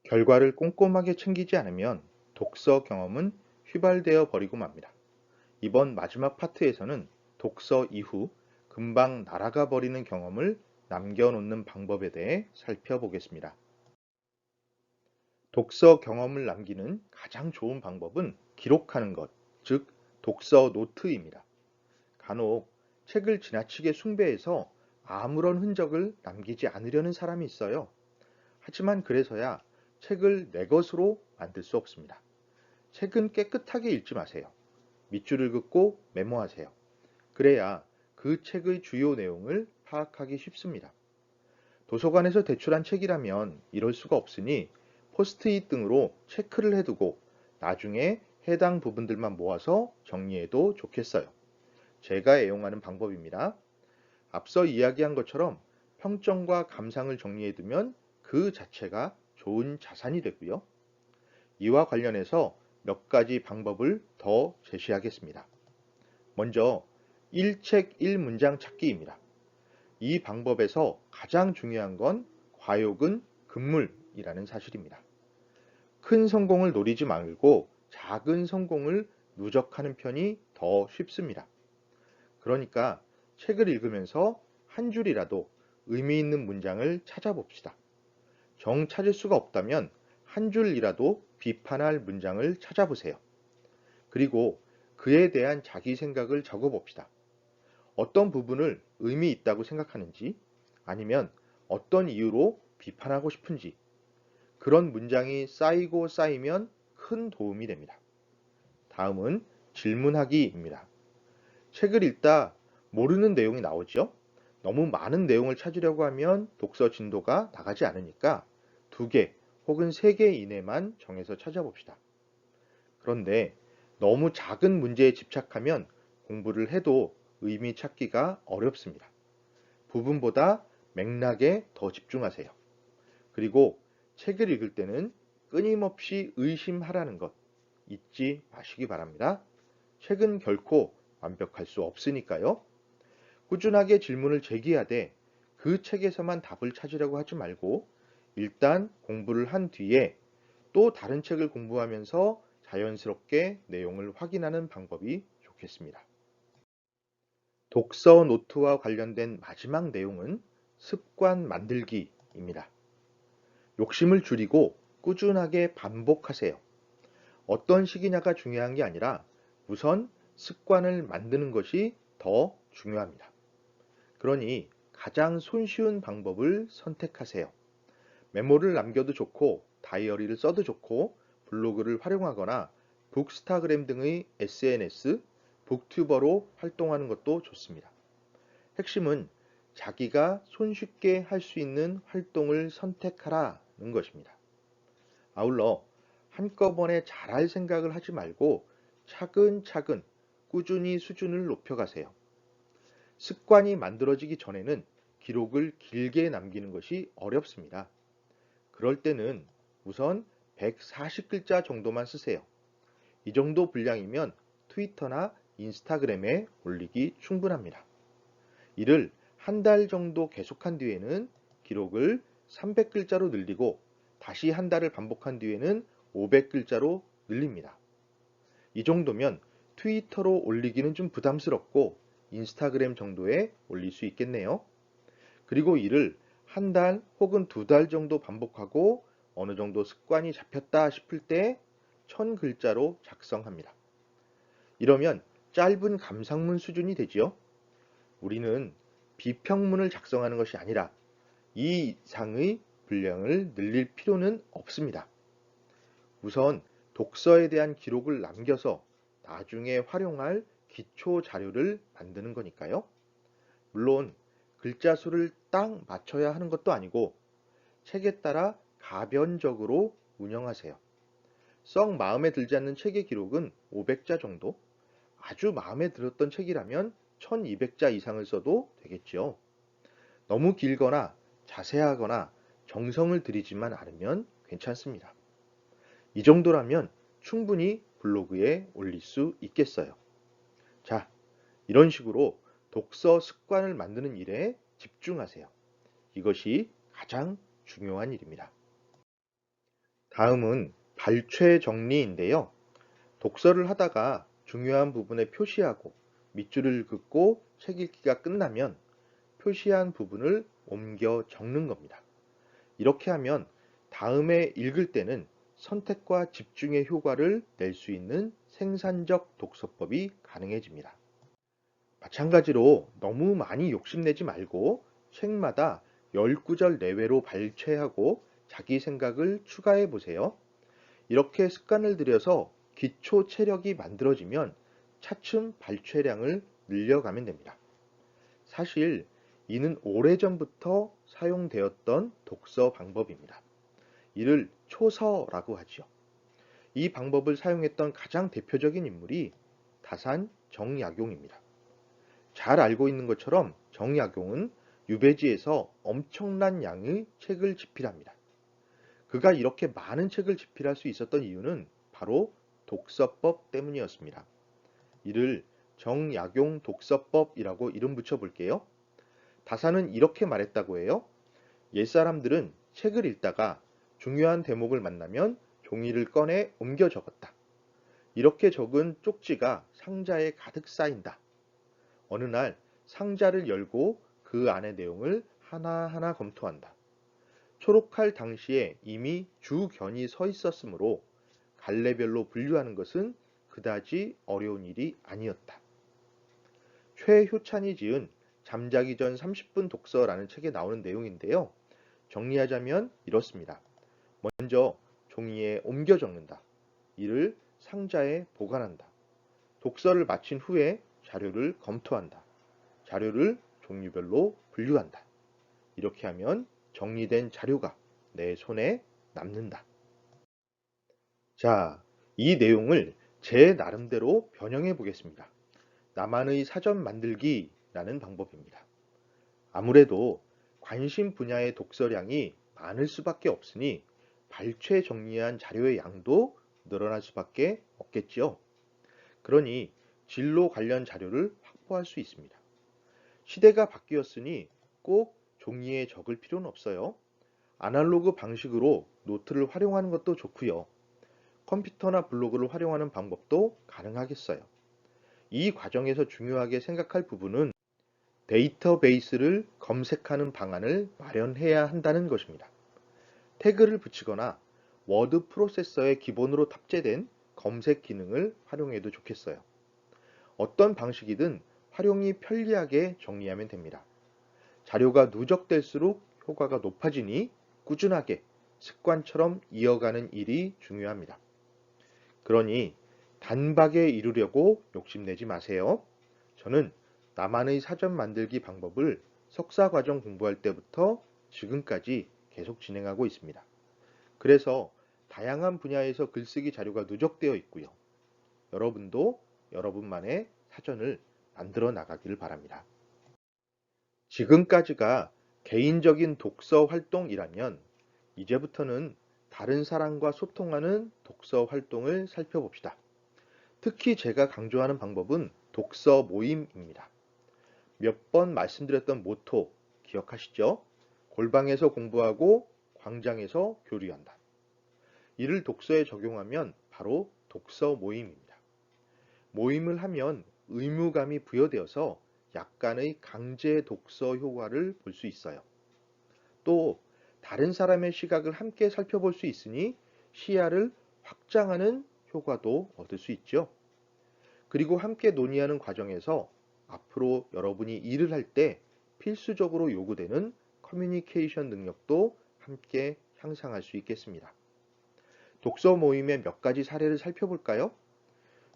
결과를 꼼꼼하게 챙기지 않으면 독서 경험은 휘발되어 버리고 맙니다. 이번 마지막 파트에서는 독서 이후 금방 날아가 버리는 경험을 남겨놓는 방법에 대해 살펴보겠습니다. 독서 경험을 남기는 가장 좋은 방법은 기록하는 것, 즉 독서 노트입니다. 간혹 책을 지나치게 숭배해서 아무런 흔적을 남기지 않으려는 사람이 있어요. 하지만 그래서야 책을 내 것으로 만들 수 없습니다. 책은 깨끗하게 읽지 마세요. 밑줄을 긋고 메모하세요. 그래야 그 책의 주요 내용을 파악하기 쉽습니다. 도서관에서 대출한 책이라면 이럴 수가 없으니 포스트잇 등으로 체크를 해두고 나중에 해당 부분들만 모아서 정리해도 좋겠어요. 제가 애용하는 방법입니다. 앞서 이야기한 것처럼 평점과 감상을 정리해두면 그 자체가 좋은 자산이 되고요. 이와 관련해서 몇 가지 방법을 더 제시하겠습니다. 먼저 1책 1문장 찾기입니다. 이 방법에서 가장 중요한 건 과욕은 금물이라는 사실입니다. 큰 성공을 노리지 말고 작은 성공을 누적하는 편이 더 쉽습니다. 그러니까 책을 읽으면서 한 줄이라도 의미 있는 문장을 찾아봅시다. 정 찾을 수가 없다면 한 줄이라도 비판할 문장을 찾아보세요. 그리고 그에 대한 자기 생각을 적어봅시다. 어떤 부분을 의미 있다고 생각하는지, 아니면 어떤 이유로 비판하고 싶은지, 그런 문장이 쌓이고 쌓이면 큰 도움이 됩니다. 다음은 질문하기입니다. 책을 읽다 모르는 내용이 나오죠? 너무 많은 내용을 찾으려고 하면 독서 진도가 나가지 않으니까 2개 혹은 3개 이내만 정해서 찾아봅시다. 그런데 너무 작은 문제에 집착하면 공부를 해도 의미 찾기가 어렵습니다. 부분보다 맥락에 더 집중하세요. 그리고 책을 읽을 때는 끊임없이 의심하라는 것 잊지 마시기 바랍니다. 책은 결코 완벽할 수 없으니까요. 꾸준하게 질문을 제기하되 그 책에서만 답을 찾으려고 하지 말고 일단 공부를 한 뒤에 또 다른 책을 공부하면서 자연스럽게 내용을 확인하는 방법이 좋겠습니다. 독서 노트와 관련된 마지막 내용은 습관 만들기입니다. 욕심을 줄이고 꾸준하게 반복하세요. 어떤 시기냐가 중요한 게 아니라 우선 습관을 만드는 것이 더 중요합니다. 그러니 가장 손쉬운 방법을 선택하세요. 메모를 남겨도 좋고 다이어리를 써도 좋고 블로그를 활용하거나 북스타그램 등의 SNS, 북튜버로 활동하는 것도 좋습니다. 핵심은 자기가 손쉽게 할 수 있는 활동을 선택하라는 것입니다. 아울러 한꺼번에 잘할 생각을 하지 말고 차근차근 꾸준히 수준을 높여가세요. 습관이 만들어지기 전에는 기록을 길게 남기는 것이 어렵습니다. 그럴 때는 우선 140글자 정도만 쓰세요. 이 정도 분량이면 트위터나 인스타그램에 올리기 충분합니다. 이를 한 달 정도 계속한 뒤에는 기록을 300글자로 늘리고 다시 한 달을 반복한 뒤에는 500글자로 늘립니다. 이 정도면 트위터로 올리기는 좀 부담스럽고 인스타그램 정도에 올릴 수 있겠네요. 그리고 이를 한 달 혹은 2달 정도 반복하고 어느 정도 습관이 잡혔다 싶을 때 1000글자로 작성합니다. 이러면 짧은 감상문 수준이 되지요. 우리는 비평문을 작성하는 것이 아니라 이 이상의 분량을 늘릴 필요는 없습니다. 우선 독서에 대한 기록을 남겨서 나중에 활용할 기초 자료를 만드는 거니까요. 물론 글자 수를 딱 맞춰야 하는 것도 아니고 책에 따라 가변적으로 운영하세요. 썩 마음에 들지 않는 책의 기록은 500자 정도, 아주 마음에 들었던 책이라면 1200자 이상을 써도 되겠죠. 너무 길거나 자세하거나 정성을 들이지만 않으면 괜찮습니다. 이 정도라면 충분히 블로그에 올릴 수 있겠어요. 자, 이런 식으로 독서 습관을 만드는 일에 집중하세요. 이것이 가장 중요한 일입니다. 다음은 발췌 정리인데요. 독서를 하다가 중요한 부분에 표시하고 밑줄을 긋고 책 읽기가 끝나면 표시한 부분을 옮겨 적는 겁니다. 이렇게 하면 다음에 읽을 때는 선택과 집중의 효과를 낼 수 있는 생산적 독서법이 가능해집니다. 마찬가지로 너무 많이 욕심내지 말고 책마다 10구절 내외로 발췌하고 자기 생각을 추가해 보세요. 이렇게 습관을 들여서 기초 체력이 만들어지면 차츰 발췌량을 늘려가면 됩니다. 사실 이는 오래전부터 사용되었던 독서 방법입니다. 이를 초서라고 하지요. 이 방법을 사용했던 가장 대표적인 인물이 다산 정약용입니다. 잘 알고 있는 것처럼 정약용은 유배지에서 엄청난 양의 책을 집필합니다. 그가 이렇게 많은 책을 집필할 수 있었던 이유는 바로 독서법 때문이었습니다. 이를 정약용 독서법이라고 이름 붙여 볼게요. 다산은 이렇게 말했다고 해요. 옛사람들은 책을 읽다가 중요한 대목을 만나면 종이를 꺼내 옮겨 적었다. 이렇게 적은 쪽지가 상자에 가득 쌓인다. 어느 날 상자를 열고 그 안의 내용을 하나하나 검토한다. 초록할 당시에 이미 주견이 서 있었으므로 갈래별로 분류하는 것은 그다지 어려운 일이 아니었다. 최효찬이 지은 잠자기 전 30분 독서라는 책에 나오는 내용인데요. 정리하자면 이렇습니다. 먼저 종이에 옮겨 적는다. 이를 상자에 보관한다. 독서를 마친 후에 자료를 검토한다. 자료를 종류별로 분류한다. 이렇게 하면 정리된 자료가 내 손에 남는다. 자, 이 내용을 제 나름대로 변형해 보겠습니다. 나만의 사전 만들기라는 방법입니다. 아무래도 관심 분야의 독서량이 많을 수밖에 없으니 발췌 정리한 자료의 양도 늘어날 수밖에 없겠지요. 그러니 진로 관련 자료를 확보할 수 있습니다. 시대가 바뀌었으니 꼭 종이에 적을 필요는 없어요. 아날로그 방식으로 노트를 활용하는 것도 좋고요. 컴퓨터나 블로그를 활용하는 방법도 가능하겠어요. 이 과정에서 중요하게 생각할 부분은 데이터베이스를 검색하는 방안을 마련해야 한다는 것입니다. 태그를 붙이거나 워드 프로세서의 기본으로 탑재된 검색 기능을 활용해도 좋겠어요. 어떤 방식이든 활용이 편리하게 정리하면 됩니다. 자료가 누적될수록 효과가 높아지니 꾸준하게 습관처럼 이어가는 일이 중요합니다. 그러니 단박에 이루려고 욕심내지 마세요. 저는 나만의 사전 만들기 방법을 석사과정 공부할 때부터 지금까지 계속 진행하고 있습니다. 그래서 다양한 분야에서 글쓰기 자료가 누적되어 있고요. 여러분도 여러분만의 사전을 만들어 나가기를 바랍니다. 지금까지가 개인적인 독서 활동이라면 이제부터는 다른 사람과 소통하는 독서 활동을 살펴봅시다. 특히 제가 강조하는 방법은 독서 모임입니다. 몇 번 말씀드렸던 모토 기억하시죠? 골방에서 공부하고 광장에서 교류한다. 이를 독서에 적용하면 바로 독서 모임입니다. 모임을 하면 의무감이 부여되어서 약간의 강제 독서 효과를 볼 수 있어요. 또 다른 사람의 시각을 함께 살펴볼 수 있으니 시야를 확장하는 효과도 얻을 수 있죠. 그리고 함께 논의하는 과정에서 앞으로 여러분이 일을 할 때 필수적으로 요구되는 커뮤니케이션 능력도 함께 향상할 수 있겠습니다. 독서 모임의 몇 가지 사례를 살펴볼까요?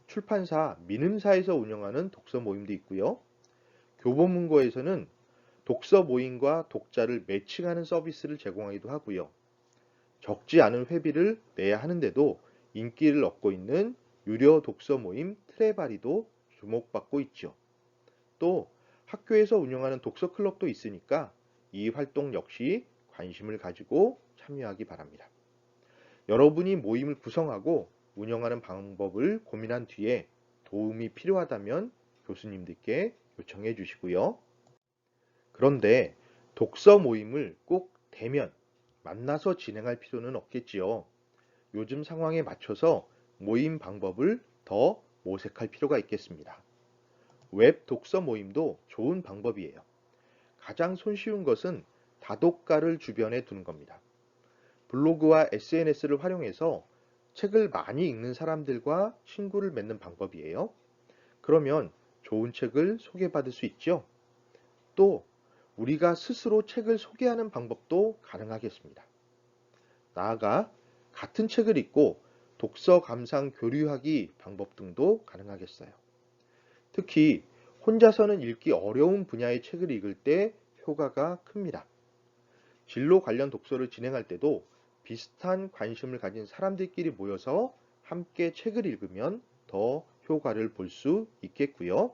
출판사 민음사에서 운영하는 독서 모임도 있고요. 교보문고에서는 독서 모임과 독자를 매칭하는 서비스를 제공하기도 하고요. 적지 않은 회비를 내야 하는데도 인기를 얻고 있는 유료 독서 모임 트레바리도 주목받고 있죠. 또 학교에서 운영하는 독서 클럽도 있으니까 이 활동 역시 관심을 가지고 참여하기 바랍니다. 여러분이 모임을 구성하고 운영하는 방법을 고민한 뒤에 도움이 필요하다면 교수님들께 요청해 주시고요. 그런데 독서 모임을 꼭 대면 만나서 진행할 필요는 없겠지요. 요즘 상황에 맞춰서 모임 방법을 더 모색할 필요가 있겠습니다. 웹 독서 모임도 좋은 방법이에요. 가장 손쉬운 것은 다독가를 주변에 두는 겁니다. 블로그와 SNS를 활용해서 책을 많이 읽는 사람들과 친구를 맺는 방법이에요. 그러면 좋은 책을 소개받을 수 있죠. 또 우리가 스스로 책을 소개하는 방법도 가능하겠습니다. 나아가 같은 책을 읽고 독서 감상 교류하기 방법 등도 가능하겠어요. 특히 혼자서는 읽기 어려운 분야의 책을 읽을 때 효과가 큽니다. 진로 관련 독서를 진행할 때도 비슷한 관심을 가진 사람들끼리 모여서 함께 책을 읽으면 더 효과를 볼 수 있겠고요.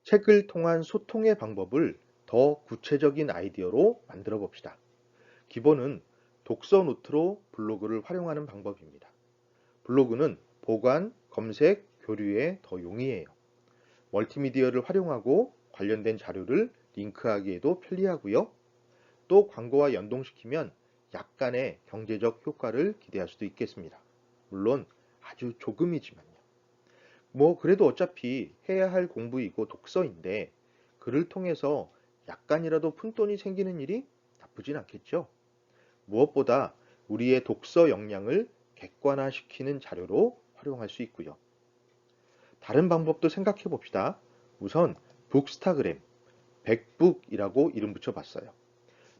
책을 통한 소통의 방법을 더 구체적인 아이디어로 만들어 봅시다. 기본은 독서 노트로 블로그를 활용하는 방법입니다. 블로그는 보관, 검색, 교류에 더 용이해요. 멀티미디어를 활용하고 관련된 자료를 링크하기에도 편리하고요. 또 광고와 연동시키면 약간의 경제적 효과를 기대할 수도 있겠습니다. 물론 아주 조금이지만요. 그래도 어차피 해야 할 공부이고 독서인데 글을 통해서 약간이라도 푼돈이 생기는 일이 나쁘진 않겠죠. 무엇보다 우리의 독서 역량을 객관화시키는 자료로 활용할 수 있고요. 다른 방법도 생각해 봅시다. 우선 북스타그램, 백북이라고 이름 붙여봤어요.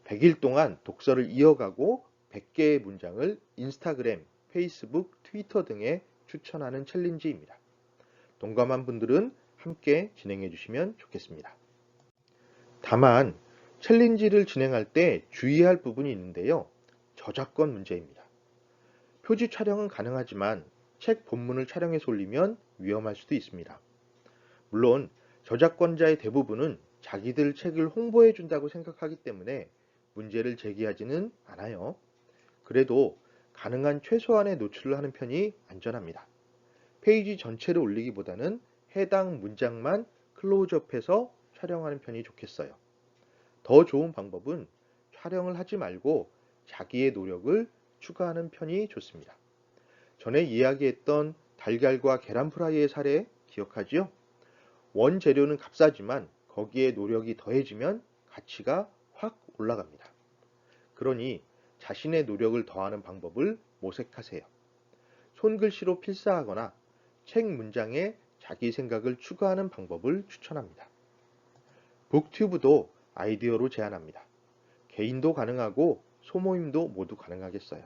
100일 동안 독서를 이어가고 100개의 문장을 인스타그램, 페이스북, 트위터 등에 추천하는 챌린지입니다. 동감한 분들은 함께 진행해 주시면 좋겠습니다. 다만 챌린지를 진행할 때 주의할 부분이 있는데요. 저작권 문제입니다. 표지 촬영은 가능하지만 책 본문을 촬영해서 올리면 위험할 수도 있습니다. 물론 저작권자의 대부분은 자기들 책을 홍보해 준다고 생각하기 때문에 문제를 제기하지는 않아요. 그래도 가능한 최소한의 노출을 하는 편이 안전합니다. 페이지 전체를 올리기보다는 해당 문장만 클로즈업해서 촬영하는 편이 좋겠어요. 더 좋은 방법은 촬영을 하지 말고 자기의 노력을 추가하는 편이 좋습니다. 전에 이야기했던 달걀과 계란 프라이의 사례 기억하지요? 원재료는 값싸지만 거기에 노력이 더해지면 가치가 확 올라갑니다. 그러니 자신의 노력을 더하는 방법을 모색하세요. 손글씨로 필사하거나 책 문장에 자기 생각을 추가하는 방법을 추천합니다. 북튜브도 아이디어로 제안합니다. 개인도 가능하고 소모임도 모두 가능하겠어요.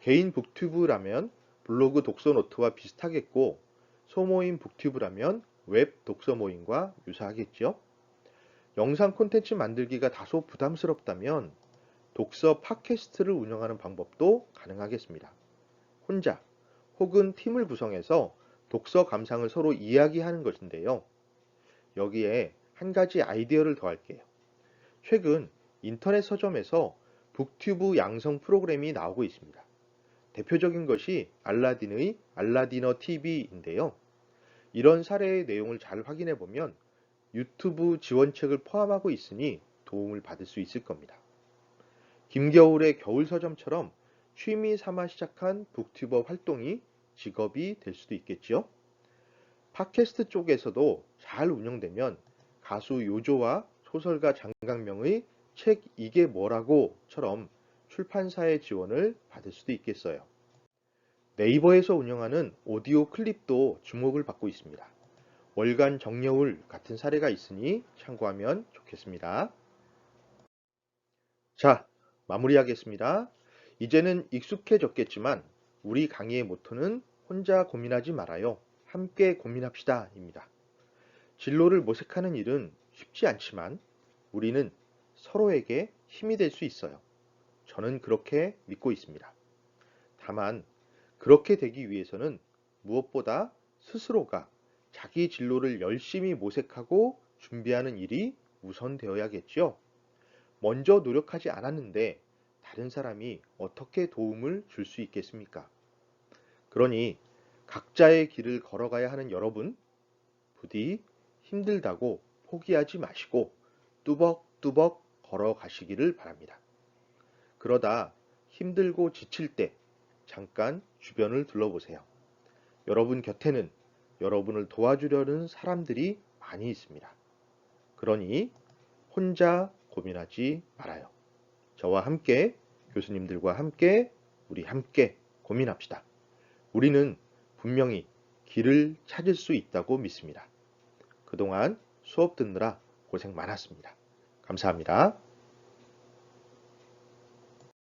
개인 북튜브라면 블로그 독서 노트와 비슷하겠고 소모임 북튜브라면 웹 독서 모임과 유사하겠죠. 영상 콘텐츠 만들기가 다소 부담스럽다면 독서 팟캐스트를 운영하는 방법도 가능하겠습니다. 혼자 혹은 팀을 구성해서 독서 감상을 서로 이야기하는 것인데요. 여기에 한 가지 아이디어를 더할게요. 최근 인터넷 서점에서 북튜브 양성 프로그램이 나오고 있습니다. 대표적인 것이 알라딘의 알라디너 TV인데요. 이런 사례의 내용을 잘 확인해 보면 유튜브 지원책을 포함하고 있으니 도움을 받을 수 있을 겁니다. 김겨울의 겨울 서점처럼 취미 삼아 시작한 북튜버 활동이 직업이 될 수도 있겠지요. 팟캐스트 쪽에서도 잘 운영되면 가수 요조와 소설가 장강명의 책 이게 뭐라고처럼 출판사의 지원을 받을 수도 있겠어요. 네이버에서 운영하는 오디오 클립도 주목을 받고 있습니다. 월간 정여울 같은 사례가 있으니 참고하면 좋겠습니다. 자, 마무리하겠습니다. 이제는 익숙해졌겠지만 우리 강의의 모토는 혼자 고민하지 말아요. 함께 고민합시다입니다. 진로를 모색하는 일은 쉽지 않지만 우리는 서로에게 힘이 될 수 있어요. 저는 그렇게 믿고 있습니다. 다만 그렇게 되기 위해서는 무엇보다 스스로가 자기 진로를 열심히 모색하고 준비하는 일이 우선되어야겠죠. 먼저 노력하지 않았는데 다른 사람이 어떻게 도움을 줄 수 있겠습니까? 그러니 각자의 길을 걸어가야 하는 여러분, 부디 힘들다고 포기하지 마시고 뚜벅뚜벅 걸어가시기를 바랍니다. 그러다 힘들고 지칠 때 잠깐 주변을 둘러보세요. 여러분 곁에는 여러분을 도와주려는 사람들이 많이 있습니다. 그러니 혼자 고민하지 말아요. 저와 함께, 교수님들과 함께, 우리 함께 고민합시다. 우리는 분명히 길을 찾을 수 있다고 믿습니다. 그동안 수업 듣느라 고생 많았습니다. 감사합니다.